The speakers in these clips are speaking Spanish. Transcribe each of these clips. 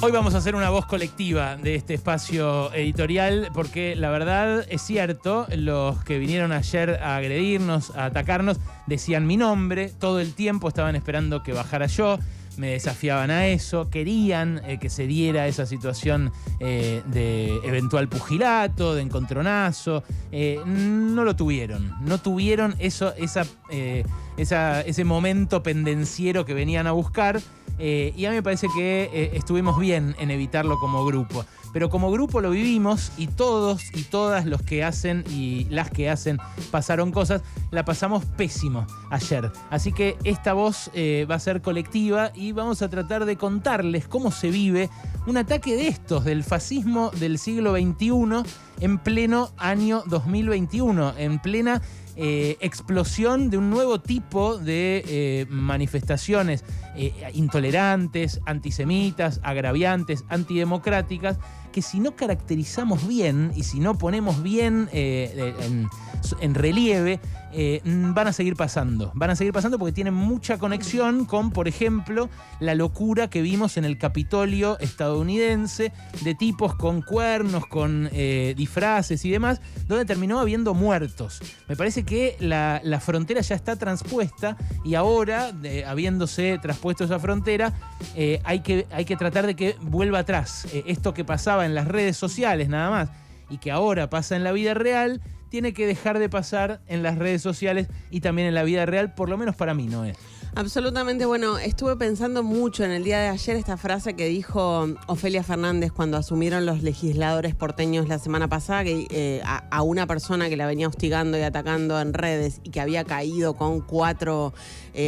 Hoy vamos a hacer una voz colectiva de este espacio editorial porque la verdad es cierto, los que vinieron ayer a agredirnos, a atacarnos, decían mi nombre, todo el tiempo estaban esperando que bajara yo, me desafiaban a eso, querían que se diera esa situación de eventual pugilato, de encontronazo, no lo tuvieron, no tuvieron ese momento pendenciero que venían a buscar. Y a mí me parece que estuvimos bien en evitarlo como grupo. Pero como grupo lo vivimos y todos y todas los que hacen y las que hacen pasaron cosas, la pasamos pésimo ayer. Así que esta voz va a ser colectiva y vamos a tratar de contarles cómo se vive un ataque de estos, del fascismo del siglo XXI, en pleno año 2021, en plena explosión de un nuevo tipo de manifestaciones intolerantes, antisemitas, agraviantes, antidemocráticas, que si no caracterizamos bien y si no ponemos bien en relieve, van a seguir pasando. Van a seguir pasando porque tienen mucha conexión con, por ejemplo, la locura que vimos en el Capitolio estadounidense de tipos con cuernos, con disfraces y demás, donde terminó habiendo muertos. Me parece que la frontera ya está transpuesta y ahora, habiéndose traspuesto esa frontera, hay que tratar de que vuelva atrás. Esto que pasaba en las redes sociales nada más y que ahora pasa en la vida real, tiene que dejar de pasar en las redes sociales y también en la vida real, por lo menos para mí, ¿no es? Absolutamente. Bueno, estuve pensando mucho en el día de ayer esta frase que dijo Ofelia Fernández cuando asumieron los legisladores porteños la semana pasada, que a una persona que la venía hostigando y atacando en redes y que había caído con 4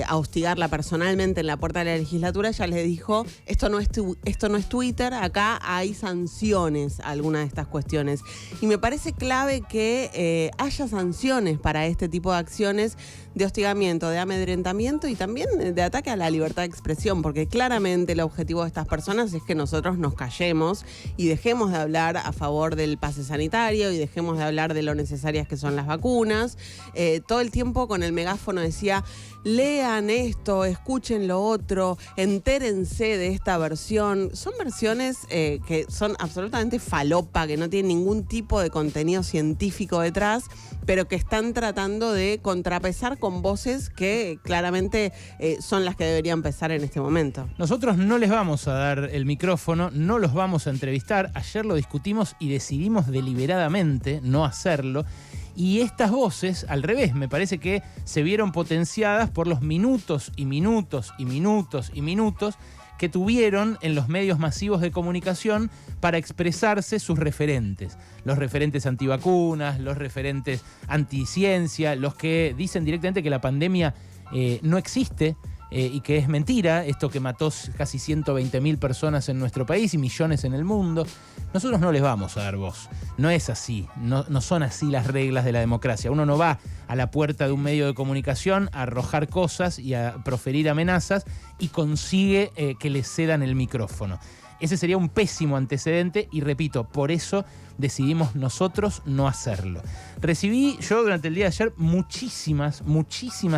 a hostigarla personalmente en la puerta de la legislatura, ella le dijo, esto no es Twitter, acá hay sanciones a alguna de estas cuestiones. Y me parece clave que haya sanciones para este tipo de acciones de hostigamiento, de amedrentamiento y también de ataque a la libertad de expresión, porque claramente el objetivo de estas personas es que nosotros nos callemos y dejemos de hablar a favor del pase sanitario y dejemos de hablar de lo necesarias que son las vacunas. Todo el tiempo con el megáfono decía, lean esto, escuchen lo otro, entérense de esta versión. Son versiones que son absolutamente falopa, que no tienen ningún tipo de contenido científico detrás, pero que están tratando de contrapesar con voces que claramente son las que deberían pesar en este momento. Nosotros no les vamos a dar el micrófono, no los vamos a entrevistar. Ayer lo discutimos y decidimos deliberadamente no hacerlo. Y estas voces, al revés, me parece que se vieron potenciadas por los minutos y minutos y minutos y minutos que tuvieron en los medios masivos de comunicación para expresarse sus referentes. Los referentes antivacunas, los referentes anticiencia, los que dicen directamente que la pandemia no existe y que es mentira, esto que mató casi 120.000 personas en nuestro país y millones en el mundo. Nosotros no les vamos a dar voz. No es así, no son así las reglas de la democracia. Uno no va a la puerta de un medio de comunicación a arrojar cosas y a proferir amenazas y consigue que le cedan el micrófono. Ese sería un pésimo antecedente y repito, por eso decidimos nosotros no hacerlo. Recibí yo durante el día de ayer muchísimas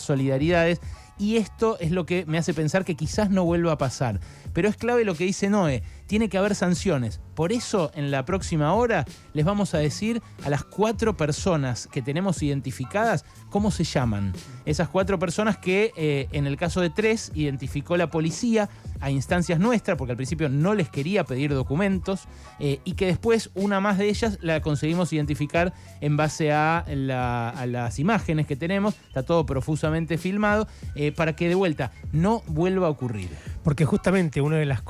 solidaridades y esto es lo que me hace pensar que quizás no vuelva a pasar. Pero es clave lo que dice Noé, tiene que haber sanciones. Por eso, en la próxima hora, les vamos a decir a las 4 personas que tenemos identificadas cómo se llaman. Esas 4 personas que, en el caso de 3, identificó la policía a instancias nuestras, porque al principio no les quería pedir documentos, y que después una más de ellas la conseguimos identificar en base a las imágenes que tenemos. Está todo profusamente filmado, para que de vuelta no vuelva a ocurrir. Porque justamente una de las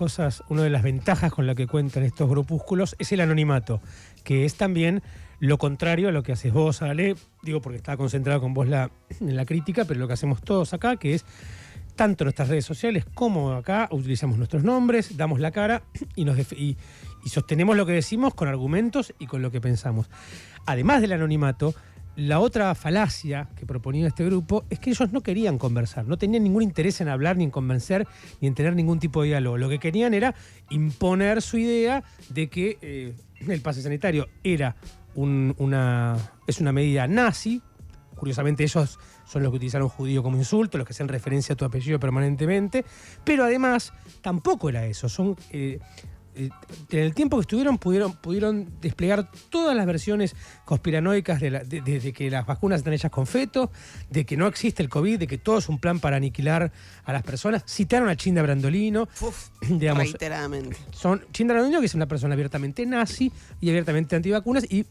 ventajas con la que cuentan estos grupúsculos es el anonimato, que es también lo contrario a lo que haces vos, Ale, digo porque estaba concentrado con vos en la crítica, pero lo que hacemos todos acá, que es tanto en nuestras redes sociales como acá, utilizamos nuestros nombres, damos la cara y sostenemos lo que decimos con argumentos y con lo que pensamos. Además del anonimato, la otra falacia que proponía este grupo es que ellos no querían conversar, no tenían ningún interés en hablar, ni en convencer, ni en tener ningún tipo de diálogo. Lo que querían era imponer su idea de que el pase sanitario es una medida nazi. Curiosamente ellos son los que utilizaron judío como insulto, los que hacen referencia a tu apellido permanentemente, pero además tampoco era eso. en el tiempo que estuvieron pudieron desplegar todas las versiones conspiranoicas de que las vacunas están hechas con feto, de que no existe el COVID, de que todo es un plan para aniquilar a las personas. Citaron a Chinda Brandolino. Digamos, reiteradamente. Chinda Brandolino, que es una persona abiertamente nazi y abiertamente antivacunas, y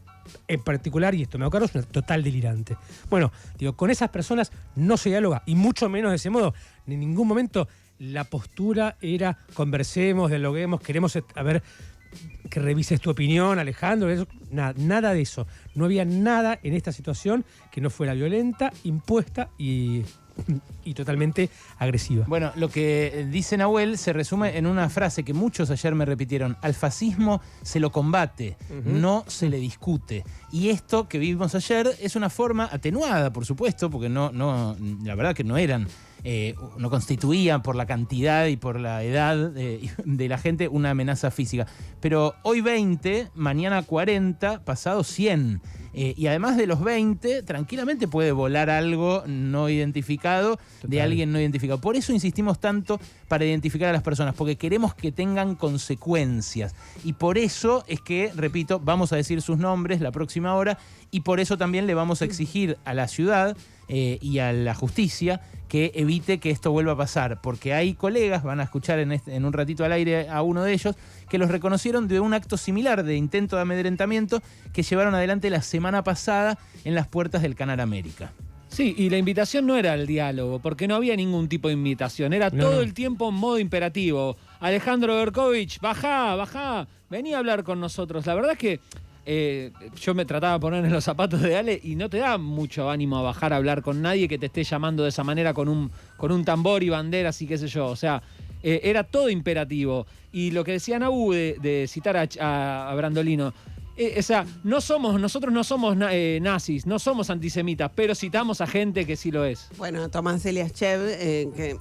en particular, y esto me hago cargo, es una total delirante. Bueno, digo, con esas personas no se dialoga, y mucho menos de ese modo. En ningún momento la postura era conversemos, dialoguemos, queremos a ver que revises tu opinión, Alejandro. Eso, nada de eso. No había nada en esta situación que no fuera violenta, impuesta y totalmente agresiva. Bueno, lo que dice Nahuel se resume en una frase que muchos ayer me repitieron: al fascismo se lo combate, no se le discute. Y esto que vimos ayer es una forma atenuada, por supuesto, porque la verdad que no constituían por la cantidad y por la edad de la gente una amenaza física. Pero hoy 20, mañana 40, pasado 100. Y además de los 20, tranquilamente puede volar algo no identificado de alguien no identificado. Por eso insistimos tanto para identificar a las personas, porque queremos que tengan consecuencias. Y por eso es que, repito, vamos a decir sus nombres la próxima hora, y por eso también le vamos a exigir a la ciudad y a la justicia que evite que esto vuelva a pasar, porque hay colegas, van a escuchar en un ratito al aire a uno de ellos, que los reconocieron de un acto similar de intento de amedrentamiento que llevaron adelante la semana pasada en las puertas del Canal América. Sí, y la invitación no era al diálogo, porque no había ningún tipo de invitación, era todo el tiempo en modo imperativo. Alejandro Berkovich, bajá, vení a hablar con nosotros. La verdad es que yo me trataba de poner en los zapatos de Ale y no te da mucho ánimo a bajar a hablar con nadie que te esté llamando de esa manera con un tambor y banderas y qué sé yo. O sea, era todo imperativo. Y lo que decía Nabu de citar a Brandolino, o sea, nosotros no somos nazis, no somos antisemitas, pero citamos a gente que sí lo es. Bueno, Tomás Eliaschev, que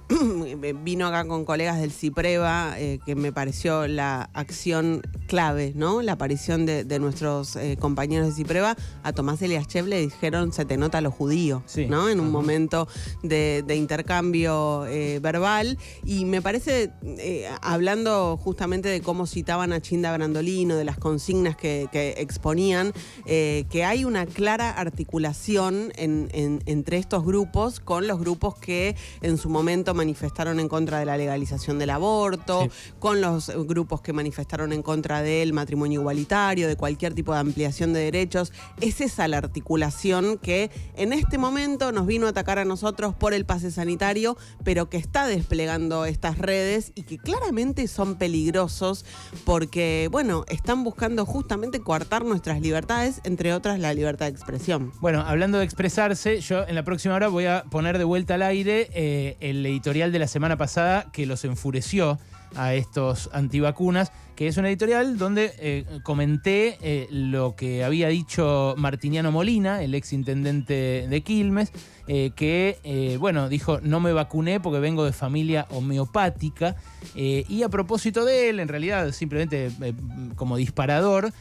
vino acá con colegas del CIPREVA, que me pareció la acción clave, ¿no? La aparición de nuestros compañeros de CIPREVA. A Tomás Eliaschev le dijeron: se te nota lo judío, sí, ¿no? En un momento de intercambio verbal. Y me parece, hablando justamente de cómo citaban a Chinda Brandolino, de las consignas que exponían, que hay una clara articulación entre estos grupos con los grupos que en su momento manifestaron en contra de la legalización del aborto, sí, con los grupos que manifestaron en contra del matrimonio igualitario, de cualquier tipo de ampliación de derechos. Es esa la articulación que en este momento nos vino a atacar a nosotros por el pase sanitario, pero que está desplegando estas redes y que claramente son peligrosos porque, bueno, están buscando justamente coartar nuestras libertades, entre otras la libertad de expresión. Bueno, hablando de expresarse, yo en la próxima hora voy a poner de vuelta al aire el editorial de la semana pasada que los enfureció a estos antivacunas, que es un editorial donde comenté lo que había dicho Martiniano Molina, el exintendente de Quilmes, que, bueno, dijo: no me vacuné porque vengo de familia homeopática, y a propósito de él, en realidad simplemente como disparador,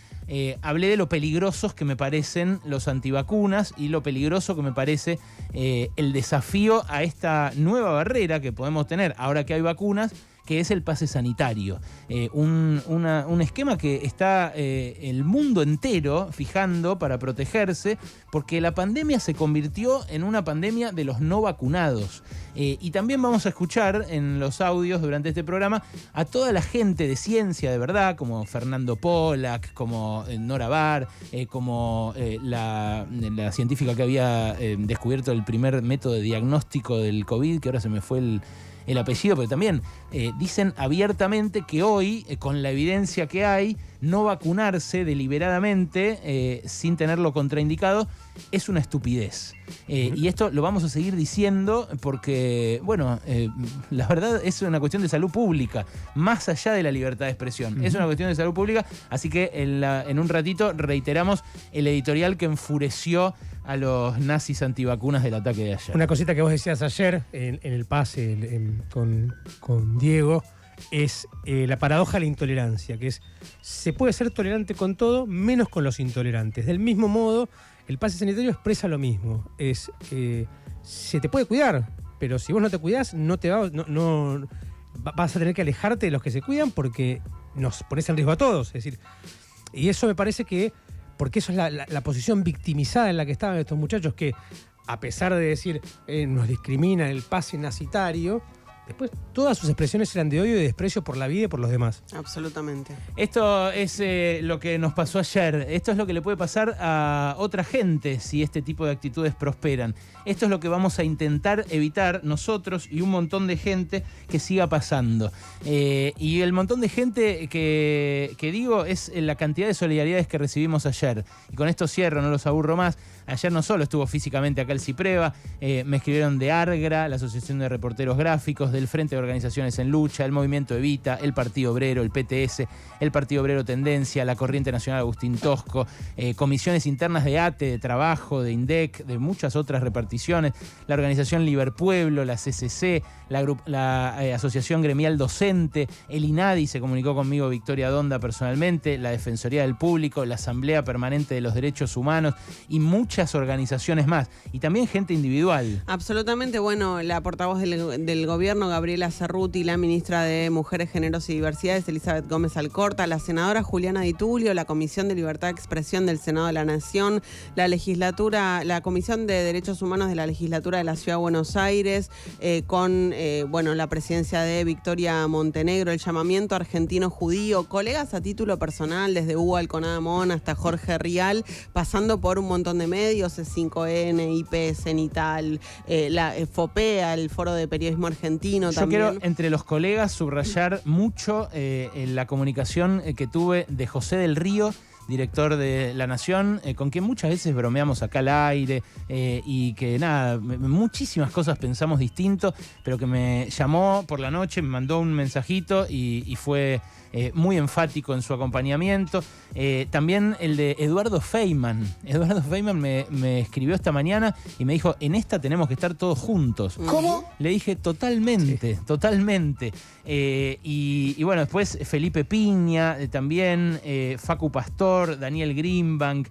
hablé de lo peligrosos que me parecen los antivacunas y lo peligroso que me parece el desafío a esta nueva barrera que podemos tener ahora que hay vacunas, que es el pase sanitario. Un esquema que está el mundo entero fijando para protegerse, porque la pandemia se convirtió en una pandemia de los no vacunados. Y también vamos a escuchar en los audios durante este programa a toda la gente de ciencia de verdad, como Fernando Pollack, como Nora Barr, como la científica que había descubierto el primer método de diagnóstico del COVID, que ahora se me fue el apellido, pero también dicen abiertamente que hoy, con la evidencia que hay, no vacunarse deliberadamente sin tenerlo contraindicado es una estupidez. Y esto lo vamos a seguir diciendo porque, bueno, la verdad es una cuestión de salud pública, más allá de la libertad de expresión. Es una cuestión de salud pública, así que en un ratito reiteramos el editorial que enfureció a los nazis antivacunas del ataque de ayer. Una cosita que vos decías ayer en el pase con Diego es la paradoja de la intolerancia, que es: se puede ser tolerante con todo menos con los intolerantes. Del mismo modo, el pase sanitario expresa lo mismo. Se te puede cuidar, pero si vos no te cuidás, vas a tener que alejarte de los que se cuidan, porque nos pones en riesgo a todos. Es decir, y eso me parece que, porque eso es la posición victimizada en la que estaban estos muchachos, que a pesar de decir nos discriminan el pase nazitario, después todas sus expresiones eran de odio y de desprecio por la vida y por los demás. Absolutamente. Esto es lo que nos pasó ayer. Esto es lo que le puede pasar a otra gente si este tipo de actitudes prosperan. Esto es lo que vamos a intentar evitar nosotros y un montón de gente que siga pasando. Y el montón de gente que digo es la cantidad de solidaridades que recibimos ayer. Y con esto cierro, no los aburro más. Ayer no solo estuvo físicamente acá el Cipreva, me escribieron de ARGRA, la Asociación de Reporteros Gráficos, del Frente de Organizaciones en Lucha, el Movimiento Evita, el Partido Obrero, el PTS, el Partido Obrero Tendencia, la Corriente Nacional Agustín Tosco, comisiones internas de ATE, de Trabajo, de INDEC, de muchas otras reparticiones, la Organización Liberpueblo, la CCC, la Asociación Gremial Docente, el INADI, se comunicó conmigo Victoria Donda personalmente, la Defensoría del Público, la Asamblea Permanente de los Derechos Humanos y muchas organizaciones más. Y también gente individual. Absolutamente. Bueno, la portavoz del gobierno, Gabriela Cerruti, la ministra de Mujeres, Géneros y Diversidades, Elizabeth Gómez Alcorta, la senadora Juliana Di Tulio, la Comisión de Libertad de Expresión del Senado de la Nación, la Comisión de Derechos Humanos de la Legislatura de la Ciudad de Buenos Aires, con la presidencia de Victoria Montenegro, el llamamiento argentino judío, colegas a título personal, desde Hugo Alconada-Mon hasta Jorge Rial, pasando por un montón de medios, C5N, IP, Cenital, la FOPEA, el Foro de Periodismo Argentino. Yo también. quiero, entre los colegas, subrayar mucho la comunicación que tuve de José del Río, director de La Nación, con quien muchas veces bromeamos acá al aire y que nada, muchísimas cosas pensamos distinto, pero que me llamó por la noche, me mandó un mensajito y fue muy enfático en su acompañamiento. También el de Eduardo Feynman. Eduardo Feynman me escribió esta mañana y me dijo, en esta tenemos que estar todos juntos. ¿Cómo? Le dije, totalmente, totalmente. Y bueno, después Felipe Piña, también Facu Pastor, Daniel Greenbank,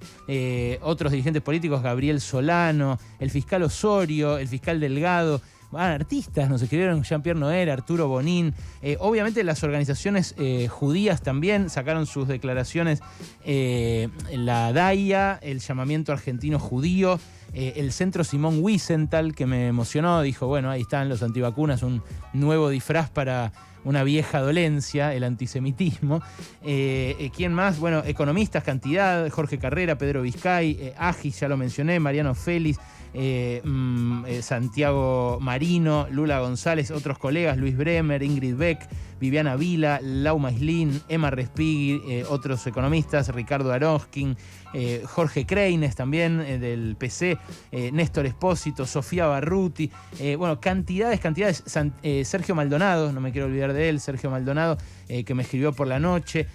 otros dirigentes políticos, Gabriel Solano, el fiscal Osorio, el fiscal Delgado. Artistas, nos escribieron Jean-Pierre Noer, Arturo Bonín. Obviamente las organizaciones judías también sacaron sus declaraciones. La DAIA, el llamamiento argentino judío, el Centro Simón Wiesenthal, que me emocionó, dijo, bueno, ahí están los antivacunas, un nuevo disfraz para una vieja dolencia, el antisemitismo. ¿Quién más? Bueno, economistas, cantidad, Jorge Carrera, Pedro Vizcay, Agis, ya lo mencioné, Mariano Félix, Santiago Marino, Lula González, otros colegas, Luis Bremer, Ingrid Beck, Viviana Vila, Lauma Islin, Emma Respighi, otros economistas, Ricardo Aroskin, Jorge Kreines también del PC, Néstor Espósito, Sofía Barruti, cantidades, Sergio Maldonado, no me quiero olvidar de él, Sergio Maldonado, que me escribió por la noche,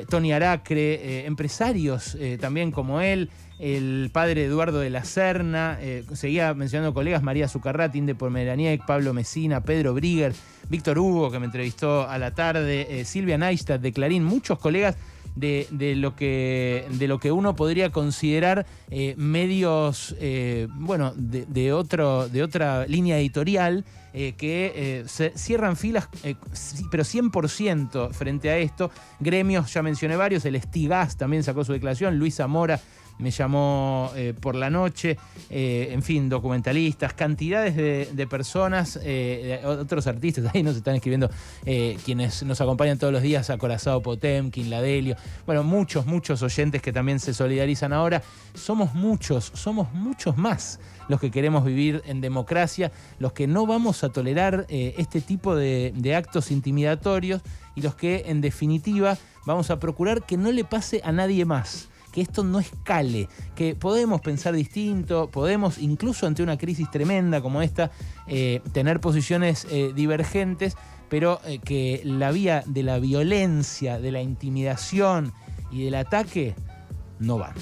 Tony Aracre, empresarios también como él, el padre Eduardo de la Serna, seguía mencionando colegas, María Zucarrat, Inde Pomeraniec, Pablo Mesina, Pedro Brigger, Víctor Hugo, que me entrevistó a la tarde, Silvia Neistat de Clarín, muchos colegas de lo que uno podría considerar medios de otra línea editorial que se cierran filas, pero 100% frente a esto. Gremios, ya mencioné varios, el Estigás también sacó su declaración, Luis Zamora me llamó por la noche, en fin, documentalistas, cantidades de personas, otros artistas, ahí nos están escribiendo quienes nos acompañan todos los días, Acorazado Potemkin, Ladelio, bueno, muchos oyentes que también se solidarizan ahora. Somos muchos más los que queremos vivir en democracia, los que no vamos a tolerar este tipo de actos intimidatorios y los que, en definitiva, vamos a procurar que no le pase a nadie más. Que esto no escale, que podemos pensar distinto, podemos, incluso ante una crisis tremenda como esta, tener posiciones divergentes, pero que la vía de la violencia, de la intimidación y del ataque no van.